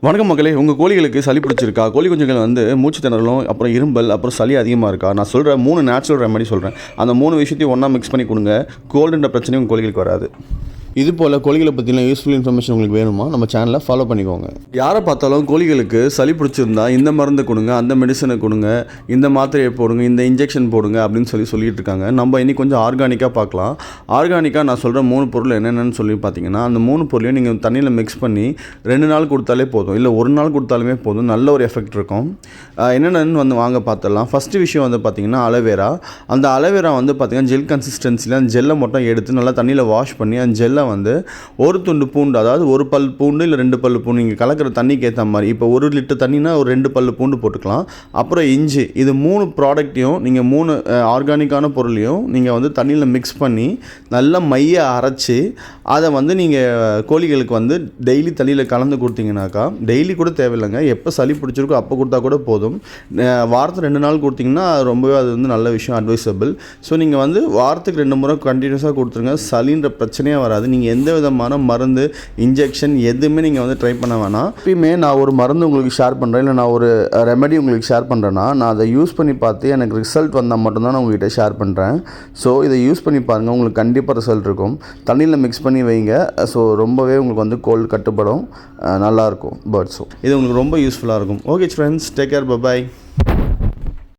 வணக்கம் மக்களே, உங்கள் கோழிகளுக்கு சளி பிடிச்சிருக்கா? கோழி குஞ்சுகள் வந்து மூச்சு திணறலும், அப்புறம் இரும்பல், அப்புறம் சளி அதிகமாக இருக்கா? நான் சொல்கிற 3 நேச்சுரல் ரெமெடி சொல்கிறேன். அந்த 3 விஷயத்தையும் ஒன்றா மிக்ஸ் பண்ணி கொடுங்க. கோல்டுன்ற பிரச்சனையும் உங்கள் கோழிகளுக்கு வராது. இது போல் கோழிகளை பற்றின யூஸ்ஃபுல் இன்ஃபர்மேஷன் உங்களுக்கு வேணுமா? நம்ம சேனலை ஃபாலோ பண்ணிக்கோங்க. யாரை பார்த்தாலும் கோழிகளுக்கு சளி பிடிச்சிருந்தா இந்த மருந்து கொடுங்க, அந்த மெடிசனை கொடுங்க, இந்த மாத்திரையை போடுங்க, இந்த இன்ஜெக்ஷன் போடுங்க அப்படின்னு சொல்லிட்டு இருக்காங்க. நம்ம இன்னைக்கு கொஞ்சம் ஆர்கானிக்காக பார்க்கலாம். ஆர்கானிக்காக நான் சொல்கிற 3 பொருள் என்னென்னு சொல்லி பார்த்தீங்கன்னா, அந்த 3 பொருளையும் நீங்கள் தண்ணியில் மிக்ஸ் பண்ணி 2 நாள் கொடுத்தாலே போதும், இல்லை 1 நாள் கொடுத்தாலுமே போதும், நல்ல ஒரு எஃபெக்ட் இருக்கும். என்னென்னு வந்து வாங்க பார்த்துடலாம். ஃபஸ்ட்டு விஷயம் வந்து பார்த்திங்கன்னா அலோவேரா. அந்த அலோவேரா வந்து பார்த்திங்கன்னா ஜெல் கன்சிஸ்டன்சியில் அந்த ஜெல்லை மட்டும் எடுத்து நல்லா தண்ணியில் வாஷ் பண்ணி அந்த ஜெல்லை வந்து ஒரு துண்டு பூண்டு, அதாவது ஒரு பல் பூண்டு இல்லை 2 பல் பூண்டு, நீங்கள் கலக்கிற தண்ணிக்கு ஏற்ற மாதிரி, இப்போ 1 லிட்டர் தண்ணினா ஒரு 2 பல் பூண்டு போட்டுக்கலாம். அப்புறம் இஞ்சி, இது 3 ப்ராடக்ட்டையும் நீங்கள் 3 ஆர்கானிக்கான பொருளையும் நீங்கள் வந்து தண்ணியில் மிக்ஸ் பண்ணி நல்லா மைய அரைச்சி அதை வந்து நீங்கள் கோழிகளுக்கு வந்து டெய்லி தண்ணியில் கலந்து கொடுத்தீங்கன்னாக்கா, டெய்லி கூட தேவையில்லைங்க, எப்போ சளி பிடிச்சிருக்கோ அப்போ கொடுத்தா கூட போதும். வாரத்துக்கு 2 நாள் கொடுத்தீங்கன்னா ரொம்பவே அது வந்து நல்ல விஷயம், அட்வைசபிள். ஸோ நீங்கள் வந்து வாரத்துக்கு 2 முறை கண்டினியூஸாக கொடுத்துருங்க, சளின்ற பிரச்சனையே வராது. நீங்கள் எந்த விதமான மருந்து, இன்ஜெக்ஷன் எதுவுமே நீங்கள் வந்து ட்ரை பண்ண வேணாம். எப்பயுமே நான் ஒரு மருந்து உங்களுக்கு ஷேர் பண்ணுறேன், இல்லை நான் ஒரு ரெமெடி உங்களுக்கு ஷேர் பண்ணுறேன்னா, நான் அதை யூஸ் பண்ணி பார்த்து எனக்கு ரிசல்ட் வந்தால் மட்டும்தான் நான் உங்கள்கிட்ட ஷேர் பண்ணுறேன். ஸோ இதை யூஸ் பண்ணி பாருங்கள், உங்களுக்கு கண்டிப்பாக ரிசல்ட் இருக்கும். தண்ணியில் மிக்ஸ் பண்ணி வைங்க. ஸோ ரொம்பவே உங்களுக்கு வந்து கோல்டு கட்டுப்படும், நல்லாயிருக்கும் பேர்ட்ஸும். இது உங்களுக்கு ரொம்ப யூஸ்ஃபுல்லாக இருக்கும். Okay friends, take care, by.